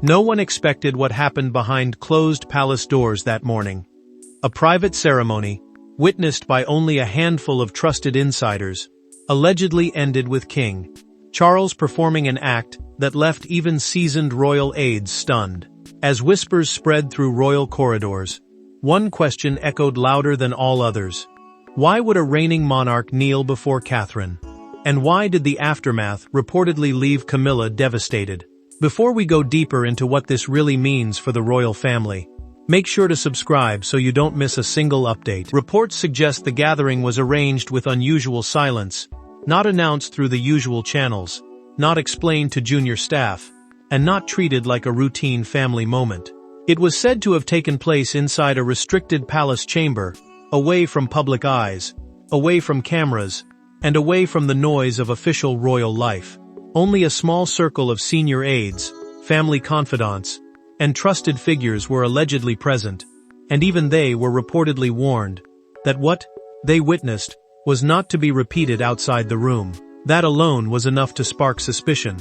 No one expected what happened behind closed palace doors that morning. A private ceremony, witnessed by only a handful of trusted insiders, allegedly ended with King Charles performing an act that left even seasoned royal aides stunned. As whispers spread through royal corridors, one question echoed louder than all others. Why would a reigning monarch kneel before Catherine? And why did the aftermath reportedly leave Camilla devastated? Before we go deeper into what this really means for the royal family, make sure to subscribe so you don't miss a single update. Reports suggest the gathering was arranged with unusual silence, not announced through the usual channels, not explained to junior staff, and not treated like a routine family moment. It was said to have taken place inside a restricted palace chamber, away from public eyes, away from cameras, and away from the noise of official royal life. Only a small circle of senior aides, family confidants, and trusted figures were allegedly present, and even they were reportedly warned that what they witnessed was not to be repeated outside the room. That alone was enough to spark suspicion,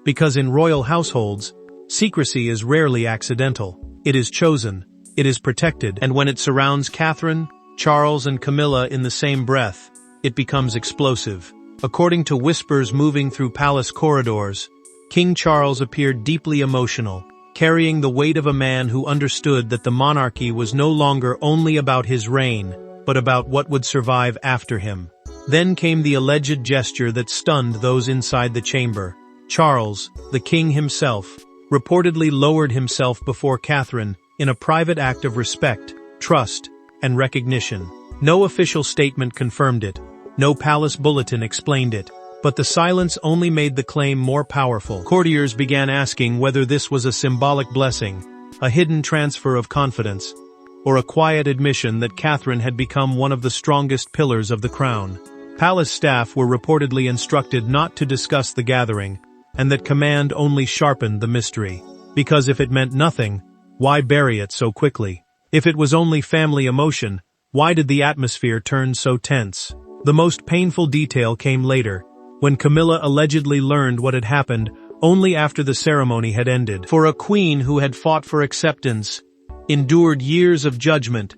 because in royal households, secrecy is rarely accidental. It is chosen, it is protected, and when it surrounds Catherine, Charles, and Camilla in the same breath, it becomes explosive. According to whispers moving through palace corridors, King Charles appeared deeply emotional, carrying the weight of a man who understood that the monarchy was no longer only about his reign, but about what would survive after him. Then came the alleged gesture that stunned those inside the chamber. Charles, the king himself, reportedly lowered himself before Catherine in a private act of respect, trust, and recognition. No official statement confirmed it, no palace bulletin explained it, but the silence only made the claim more powerful. Courtiers began asking whether this was a symbolic blessing, a hidden transfer of confidence, or a quiet admission that Catherine had become one of the strongest pillars of the crown. Palace staff were reportedly instructed not to discuss the gathering, and that command only sharpened the mystery. Because if it meant nothing, why bury it so quickly? If it was only family emotion, why did the atmosphere turn so tense? The most painful detail came later, when Camilla allegedly learned what had happened only after the ceremony had ended. For a queen who had fought for acceptance, endured years of judgment,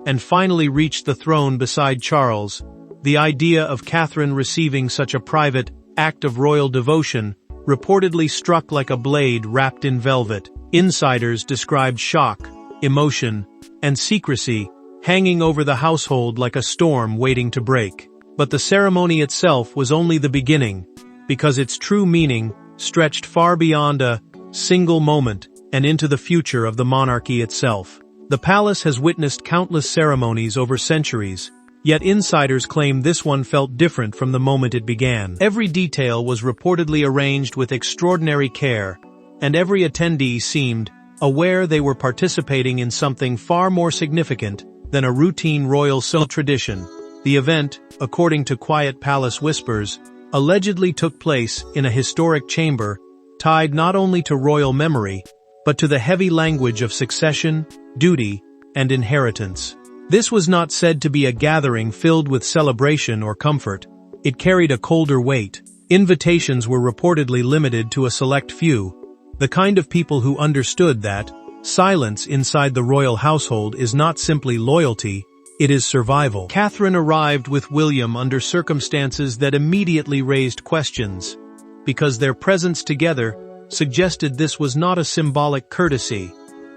and finally reached the throne beside Charles, the idea of Catherine receiving such a private act of royal devotion reportedly struck like a blade wrapped in velvet. Insiders described shock, emotion, and secrecy hanging over the household like a storm waiting to break. But the ceremony itself was only the beginning, because its true meaning stretched far beyond a single moment and into the future of the monarchy itself. The palace has witnessed countless ceremonies over centuries, yet insiders claim this one felt different from the moment it began. Every detail was reportedly arranged with extraordinary care, and every attendee seemed aware they were participating in something far more significant than a routine royal tradition. The event, according to quiet palace whispers, allegedly took place in a historic chamber, tied not only to royal memory, but to the heavy language of succession, duty, and inheritance. This was not said to be a gathering filled with celebration or comfort. It carried a colder weight. Invitations were reportedly limited to a select few, the kind of people who understood that silence inside the royal household is not simply loyalty, it is survival. Catherine arrived with William under circumstances that immediately raised questions, because their presence together suggested this was not a symbolic courtesy,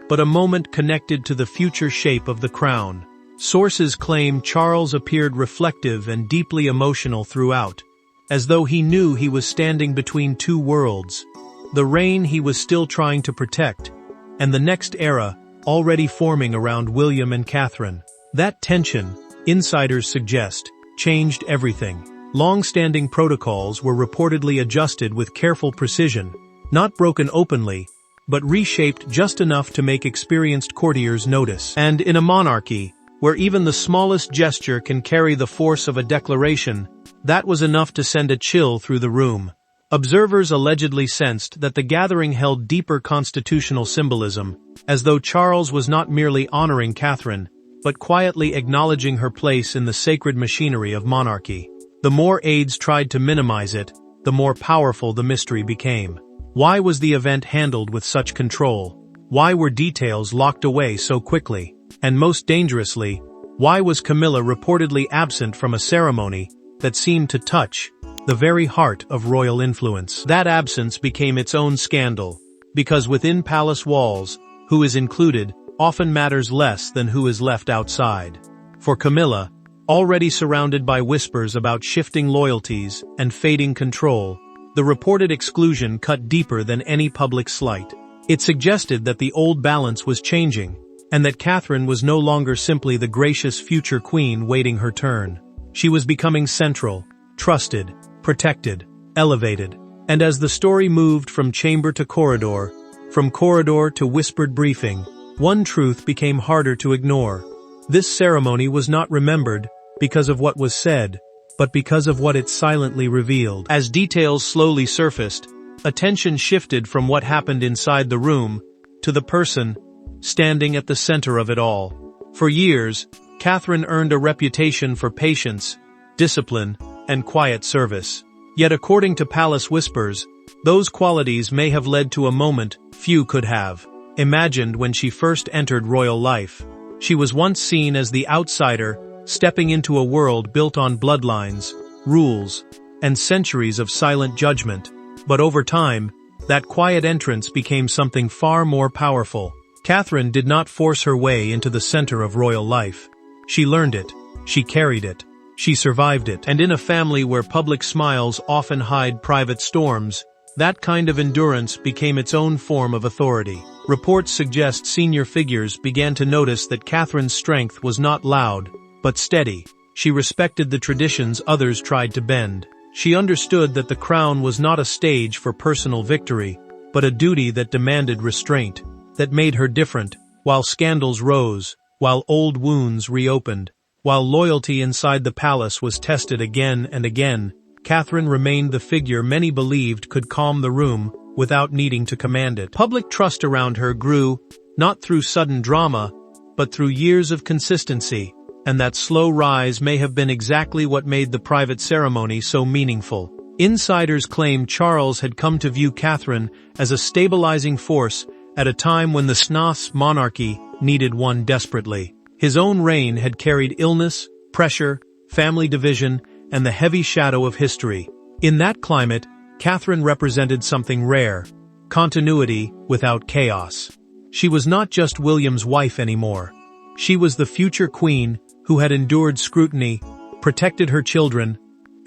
but a moment connected to the future shape of the crown. Sources claim Charles appeared reflective and deeply emotional throughout, as though he knew he was standing between two worlds, the reign he was still trying to protect, and the next era already forming around William and Catherine. That tension, insiders suggest, changed everything. Long-standing protocols were reportedly adjusted with careful precision, not broken openly, but reshaped just enough to make experienced courtiers notice. And in a monarchy, where even the smallest gesture can carry the force of a declaration, that was enough to send a chill through the room. Observers allegedly sensed that the gathering held deeper constitutional symbolism, as though Charles was not merely honoring Catherine, but quietly acknowledging her place in the sacred machinery of monarchy. The more aides tried to minimize it, the more powerful the mystery became. Why was the event handled with such control? Why were details locked away so quickly? And most dangerously, why was Camilla reportedly absent from a ceremony that seemed to touch the very heart of royal influence? That absence became its own scandal, because within palace walls, who is included often matters less than who is left outside. For Camilla, already surrounded by whispers about shifting loyalties and fading control, the reported exclusion cut deeper than any public slight. It suggested that the old balance was changing, and that Catherine was no longer simply the gracious future queen waiting her turn. She was becoming central, trusted, protected, elevated. And as the story moved from chamber to corridor, from corridor to whispered briefing, one truth became harder to ignore. This ceremony was not remembered because of what was said, but because of what it silently revealed. As details slowly surfaced, attention shifted from what happened inside the room to the person standing at the center of it all. For years, Catherine earned a reputation for patience, discipline, and quiet service. Yet according to palace whispers, those qualities may have led to a moment few could have imagined when she first entered royal life. She was once seen as the outsider, stepping into a world built on bloodlines, rules, and centuries of silent judgment. But over time, that quiet entrance became something far more powerful. Catherine did not force her way into the center of royal life. She learned it, she carried it, she survived it. And in a family where public smiles often hide private storms, that kind of endurance became its own form of authority. Reports suggest senior figures began to notice that Catherine's strength was not loud, but steady. She respected the traditions others tried to bend. She understood that the crown was not a stage for personal victory, but a duty that demanded restraint, that made her different. While scandals rose, while old wounds reopened, while loyalty inside the palace was tested again and again, Catherine remained the figure many believed could calm the room without needing to command it. Public trust around her grew, not through sudden drama, but through years of consistency, and that slow rise may have been exactly what made the private ceremony so meaningful. Insiders claim Charles had come to view Catherine as a stabilizing force at a time when the Snath's monarchy needed one desperately. His own reign had carried illness, pressure, family division, and the heavy shadow of history. In that climate, Catherine represented something rare: continuity without chaos. She was not just William's wife anymore. She was the future queen who had endured scrutiny, protected her children,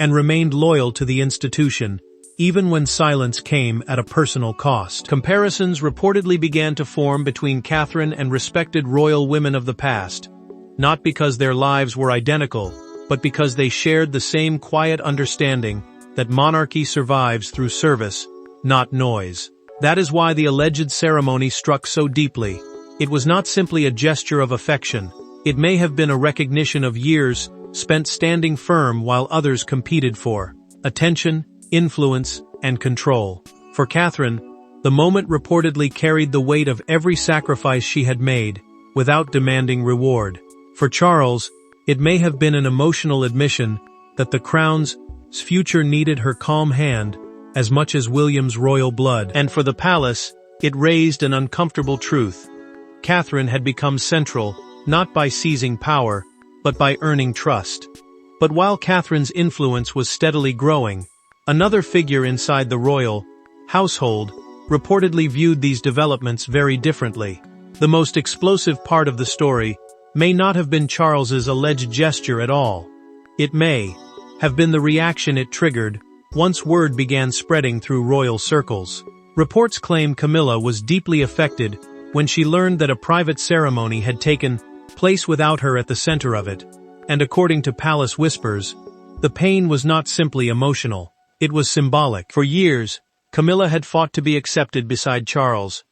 and remained loyal to the institution, even when silence came at a personal cost. Comparisons reportedly began to form between Catherine and respected royal women of the past, not because their lives were identical, but because they shared the same quiet understanding that monarchy survives through service, not noise. That is why the alleged ceremony struck so deeply. It was not simply a gesture of affection. It may have been a recognition of years spent standing firm while others competed for attention, influence, and control. For Catherine, the moment reportedly carried the weight of every sacrifice she had made, without demanding reward. For Charles, it may have been an emotional admission that the crown's future needed her calm hand as much as William's royal blood. And for the palace, it raised an uncomfortable truth. Catherine had become central, not by seizing power, but by earning trust. But while Catherine's influence was steadily growing, another figure inside the royal household reportedly viewed these developments very differently. The most explosive part of the story may not have been Charles's alleged gesture at all. It may have been the reaction it triggered once word began spreading through royal circles. Reports claim Camilla was deeply affected when she learned that a private ceremony had taken place without her at the center of it. And according to palace whispers, the pain was not simply emotional, it was symbolic. For years, Camilla had fought to be accepted beside Charles,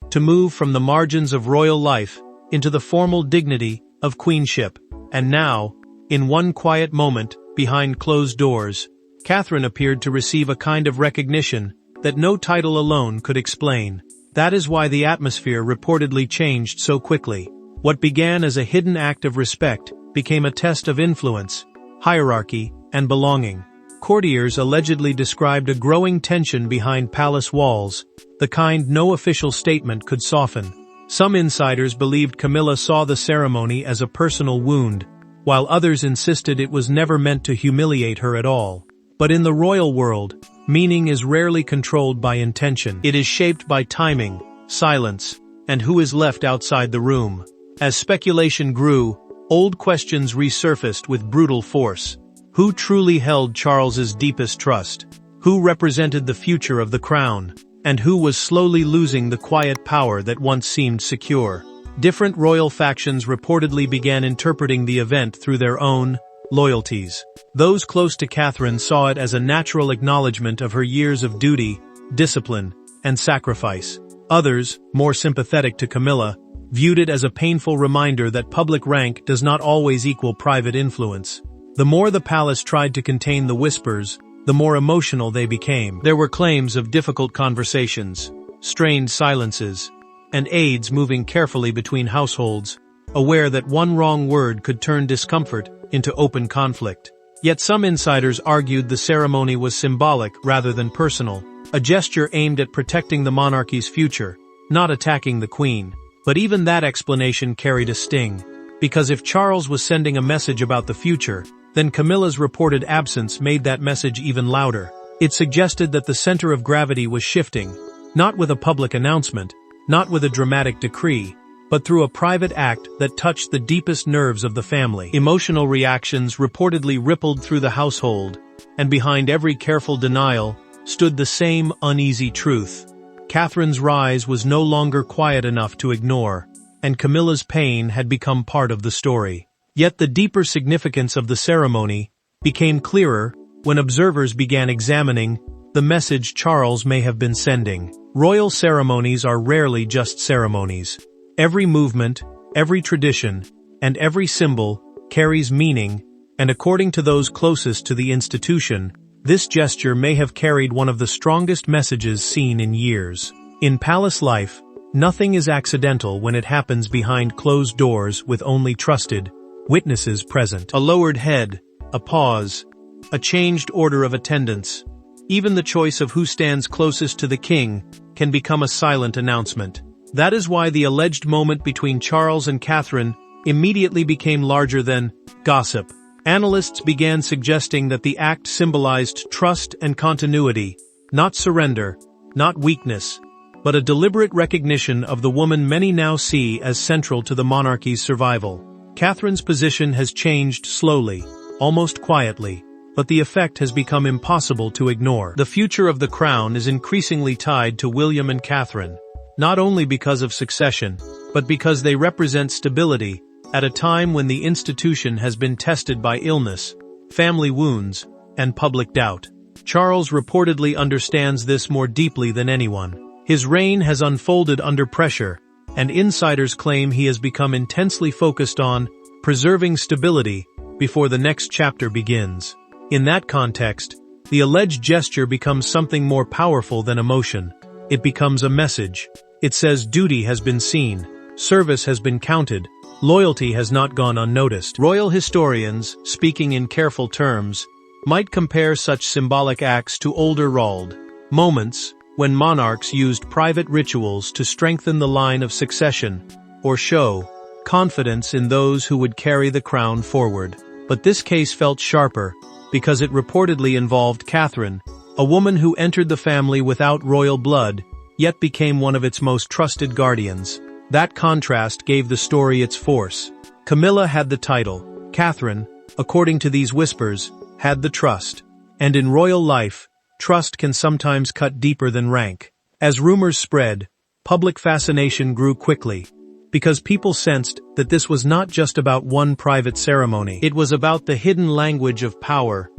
to move from the margins of royal life into the formal dignity of queenship. And now, in one quiet moment, behind closed doors, Catherine appeared to receive a kind of recognition that no title alone could explain. That is why the atmosphere reportedly changed so quickly. What began as a hidden act of respect became a test of influence, hierarchy, and belonging. Courtiers allegedly described a growing tension behind palace walls, the kind no official statement could soften. Some insiders believed Camilla saw the ceremony as a personal wound, while others insisted it was never meant to humiliate her at all. But in the royal world, meaning is rarely controlled by intention. It is shaped by timing, silence, and who is left outside the room. As speculation grew, old questions resurfaced with brutal force. Who truly held Charles's deepest trust? Who represented the future of the crown? And who was slowly losing the quiet power that once seemed secure? Different royal factions reportedly began interpreting the event through their own loyalties. Those close to Catherine saw it as a natural acknowledgement of her years of duty, discipline, and sacrifice. Others, more sympathetic to Camilla, viewed it as a painful reminder that public rank does not always equal private influence. The more the palace tried to contain the whispers, the more emotional they became. There were claims of difficult conversations, strained silences, and aides moving carefully between households, aware that one wrong word could turn discomfort into open conflict. Yet some insiders argued the ceremony was symbolic rather than personal, a gesture aimed at protecting the monarchy's future, not attacking the queen. But even that explanation carried a sting, because if Charles was sending a message about the future, then Camilla's reported absence made that message even louder. It suggested that the center of gravity was shifting, not with a public announcement, not with a dramatic decree, but through a private act that touched the deepest nerves of the family. Emotional reactions reportedly rippled through the household, and behind every careful denial stood the same uneasy truth. Catherine's rise was no longer quiet enough to ignore, and Camilla's pain had become part of the story. Yet the deeper significance of the ceremony became clearer when observers began examining the message Charles may have been sending. Royal ceremonies are rarely just ceremonies. Every movement, every tradition, and every symbol carries meaning, and according to those closest to the institution, this gesture may have carried one of the strongest messages seen in years. In palace life, nothing is accidental when it happens behind closed doors with only trusted witnesses present. A lowered head, a pause, a changed order of attendance. Even the choice of who stands closest to the king can become a silent announcement. That is why the alleged moment between Charles and Catherine immediately became larger than gossip. Analysts began suggesting that the act symbolized trust and continuity, not surrender, not weakness, but a deliberate recognition of the woman many now see as central to the monarchy's survival. Catherine's position has changed slowly, almost quietly, but the effect has become impossible to ignore. The future of the crown is increasingly tied to William and Catherine, not only because of succession, but because they represent stability at a time when the institution has been tested by illness, family wounds, and public doubt. Charles reportedly understands this more deeply than anyone. His reign has unfolded under pressure, and insiders claim he has become intensely focused on preserving stability before the next chapter begins. In that context, the alleged gesture becomes something more powerful than emotion. It becomes a message. It says duty has been seen, service has been counted, loyalty has not gone unnoticed. Royal historians, speaking in careful terms, might compare such symbolic acts to older Rald moments when monarchs used private rituals to strengthen the line of succession or show confidence in those who would carry the crown forward. But this case felt sharper because it reportedly involved Catherine, a woman who entered the family without royal blood, yet became one of its most trusted guardians. That contrast gave the story its force. Camilla had the title. Catherine, according to these whispers, had the trust. And in royal life, trust can sometimes cut deeper than rank. As rumors spread, public fascination grew quickly, because people sensed that this was not just about one private ceremony. It was about the hidden language of power,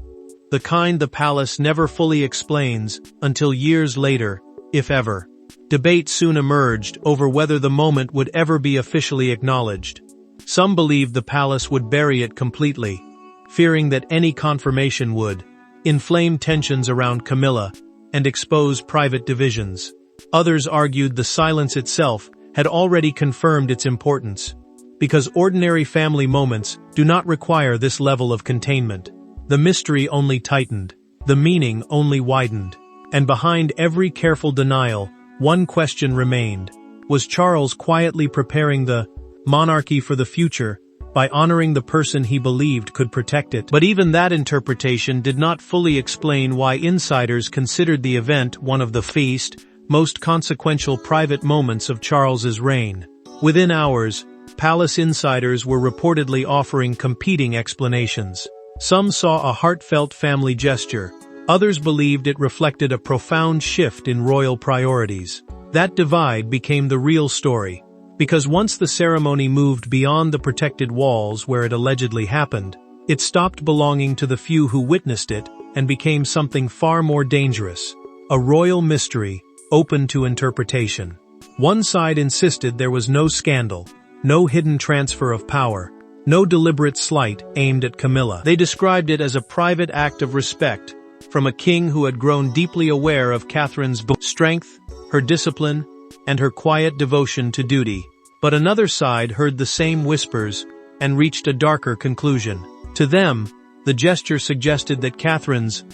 the kind the palace never fully explains until years later, if ever. Debate soon emerged over whether the moment would ever be officially acknowledged. Some believed the palace would bury it completely, fearing that any confirmation would inflame tensions around Camilla and expose private divisions. Others argued the silence itself had already confirmed its importance, because ordinary family moments do not require this level of containment. The mystery only tightened. the meaning only widened. And behind every careful denial, one question remained. Was Charles quietly preparing the monarchy for the future by honoring the person he believed could protect it? But even that interpretation did not fully explain why insiders considered the event one of the most consequential private moments of Charles's reign. Within hours, palace insiders were reportedly offering competing explanations. Some saw a heartfelt family gesture. Others believed it reflected a profound shift in royal priorities. That divide became the real story, because once the ceremony moved beyond the protected walls where it allegedly happened, it stopped belonging to the few who witnessed it and became something far more dangerous, a royal mystery open to interpretation. One side insisted there was no scandal, no hidden transfer of power, no deliberate slight aimed at Camilla. They described it as a private act of respect from a king who had grown deeply aware of Catherine's strength, her discipline, and her quiet devotion to duty. But another side heard the same whispers and reached a darker conclusion. To them, the gesture suggested that Catherine's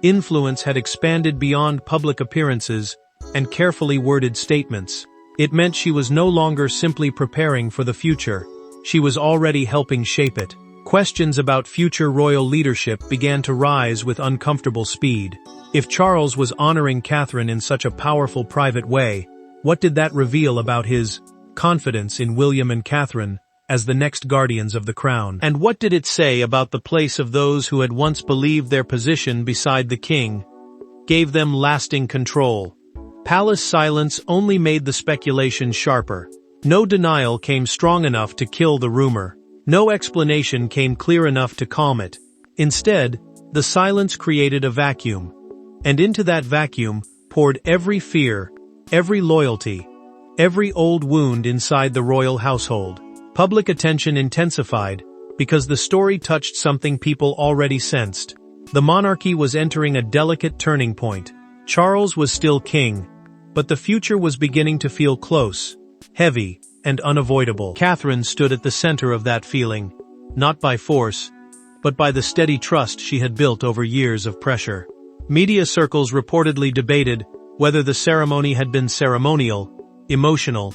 influence had expanded beyond public appearances and carefully worded statements. It meant she was no longer simply preparing for the future. She was already helping shape it. Questions about future royal leadership began to rise with uncomfortable speed. If Charles was honoring Catherine in such a powerful private way, what did that reveal about his confidence in William and Catherine as the next guardians of the crown? And what did it say about the place of those who had once believed their position beside the king gave them lasting control? Palace silence only made the speculation sharper. No denial came strong enough to kill the rumor. No explanation came clear enough to calm it. Instead, the silence created a vacuum. And into that vacuum poured every fear, every loyalty, every old wound inside the royal household. Public attention intensified because the story touched something people already sensed. The monarchy was entering a delicate turning point. Charles was still king, but the future was beginning to feel close, heavy, and unavoidable. Catherine stood at the center of that feeling, not by force, but by the steady trust she had built over years of pressure. Media circles reportedly debated whether the ceremony had been ceremonial, emotional,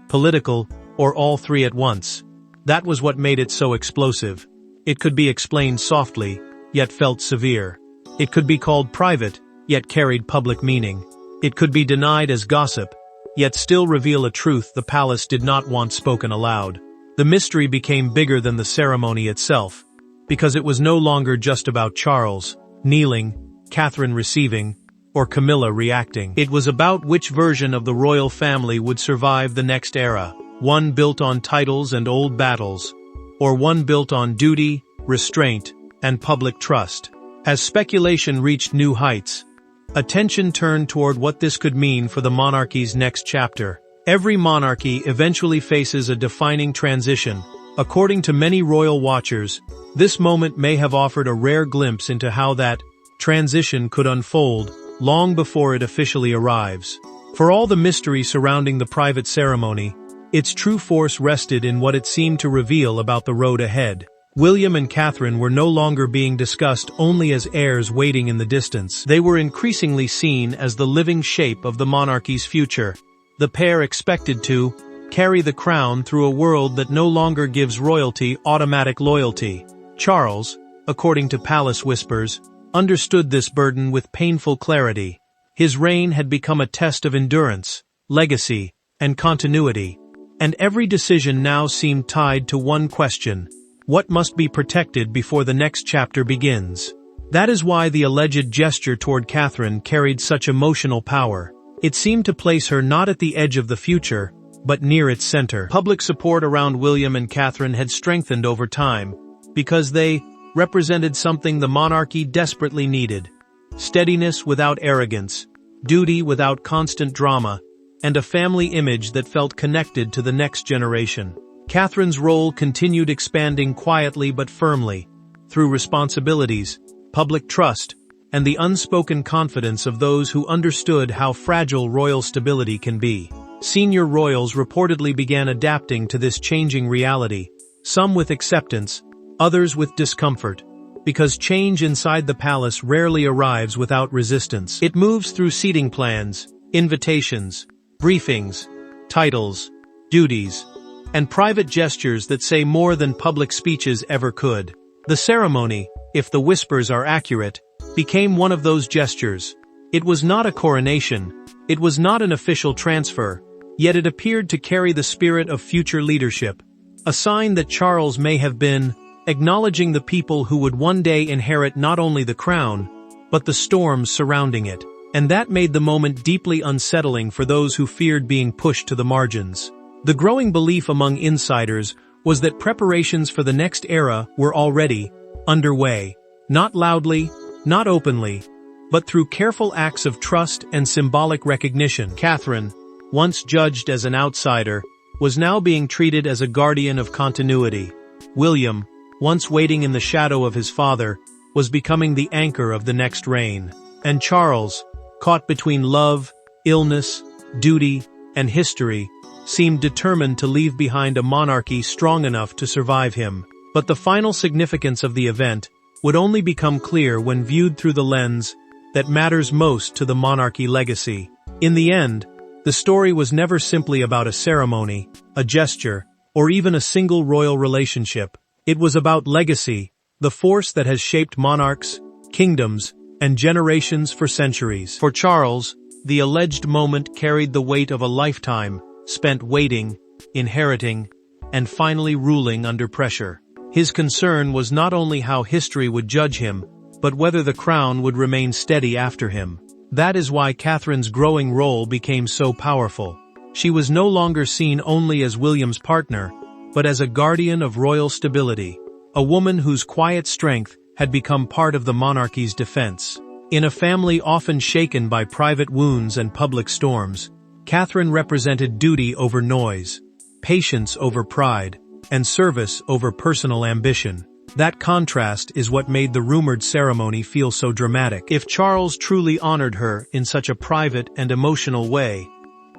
political, or all three at once. That was what made it so explosive. It could be explained softly, yet felt severe. It could be called private, yet carried public meaning. It could be denied as gossip, yet still reveal a truth the palace did not want spoken aloud. The mystery became bigger than the ceremony itself, because it was no longer just about Charles kneeling, Catherine receiving, or Camilla reacting. It was about which version of the royal family would survive the next era, one built on titles and old battles, or one built on duty, restraint, and public trust. As speculation reached new heights, attention turned toward what this could mean for the monarchy's next chapter. Every monarchy eventually faces a defining transition. According to many royal watchers, this moment may have offered a rare glimpse into how that transition could unfold long before it officially arrives. For all the mystery surrounding the private ceremony, its true force rested in what it seemed to reveal about the road ahead. William and Catherine were no longer being discussed only as heirs waiting in the distance. They were increasingly seen as the living shape of the monarchy's future. The pair expected to carry the crown through a world that no longer gives royalty automatic loyalty. Charles, according to palace whispers, understood this burden with painful clarity. His reign had become a test of endurance, legacy, and continuity, and every decision now seemed tied to one question: what must be protected before the next chapter begins? That is why the alleged gesture toward Catherine carried such emotional power. It seemed to place her not at the edge of the future, but near its center. Public support around William and Catherine had strengthened over time, because they represented something the monarchy desperately needed: steadiness without arrogance, duty without constant drama, and a family image that felt connected to the next generation. Catherine's role continued expanding quietly but firmly, through responsibilities, public trust, and the unspoken confidence of those who understood how fragile royal stability can be. Senior royals reportedly began adapting to this changing reality, some with acceptance, others with discomfort, because change inside the palace rarely arrives without resistance. It moves through seating plans, invitations, briefings, titles, duties, and private gestures that say more than public speeches ever could. The ceremony, if the whispers are accurate, became one of those gestures. It was not a coronation, it was not an official transfer, yet it appeared to carry the spirit of future leadership, a sign that Charles may have been acknowledging the people who would one day inherit not only the crown, but the storms surrounding it. And that made the moment deeply unsettling for those who feared being pushed to the margins. The growing belief among insiders was that preparations for the next era were already underway, not loudly, not openly, but through careful acts of trust and symbolic recognition. Catherine, once judged as an outsider, was now being treated as a guardian of continuity. William, once waiting in the shadow of his father, was becoming the anchor of the next reign. And Charles, caught between love, illness, duty, and history, seemed determined to leave behind a monarchy strong enough to survive him. But the final significance of the event would only become clear when viewed through the lens that matters most to the monarchy legacy. In the end, the story was never simply about a ceremony, a gesture, or even a single royal relationship. It was about legacy, the force that has shaped monarchs, kingdoms, and generations for centuries. For Charles, the alleged moment carried the weight of a lifetime spent waiting, inheriting, and finally ruling under pressure. His concern was not only how history would judge him, but whether the crown would remain steady after him. That is why Catherine's growing role became so powerful. She was no longer seen only as William's partner, but as a guardian of royal stability, a woman whose quiet strength had become part of the monarchy's defense. In a family often shaken by private wounds and public storms, Catherine represented duty over noise, patience over pride, and service over personal ambition. That contrast is what made the rumored ceremony feel so dramatic. If Charles truly honored her in such a private and emotional way,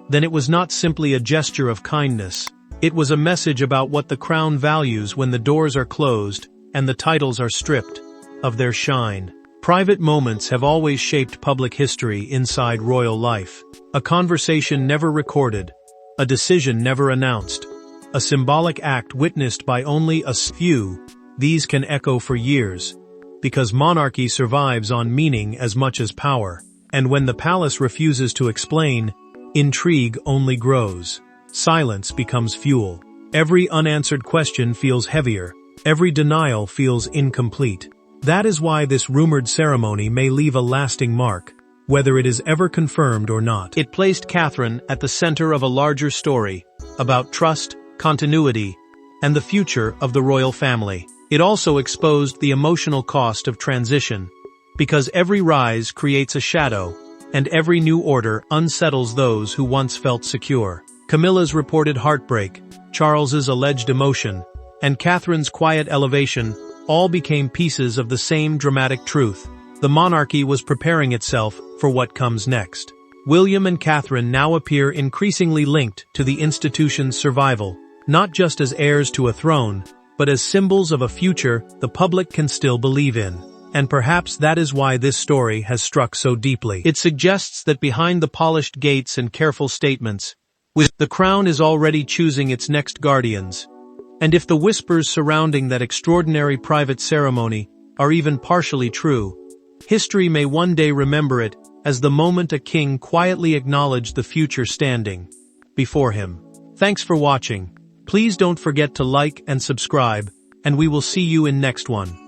then it was not simply a gesture of kindness. It was a message about what the crown values when the doors are closed and the titles are stripped of their shine. Private moments have always shaped public history inside royal life. A conversation never recorded, a decision never announced, a symbolic act witnessed by only a few. These can echo for years, because monarchy survives on meaning as much as power. And when the palace refuses to explain, intrigue only grows. Silence becomes fuel. Every unanswered question feels heavier. Every denial feels incomplete. That is why this rumored ceremony may leave a lasting mark, whether it is ever confirmed or not. It placed Catherine at the center of a larger story about trust, continuity, and the future of the royal family. It also exposed the emotional cost of transition, because every rise creates a shadow, and every new order unsettles those who once felt secure. Camilla's reported heartbreak, Charles's alleged emotion, and Catherine's quiet elevation all became pieces of the same dramatic truth. The monarchy was preparing itself for what comes next. William and Catherine now appear increasingly linked to the institution's survival, not just as heirs to a throne, but as symbols of a future the public can still believe in. And perhaps that is why this story has struck so deeply. It suggests that behind the polished gates and careful statements, the crown is already choosing its next guardians. And if the whispers surrounding that extraordinary private ceremony are even partially true, history may one day remember it as the moment a king quietly acknowledged the future standing before him. Thanks for watching. Please don't forget to like and subscribe, and we will see you in next one.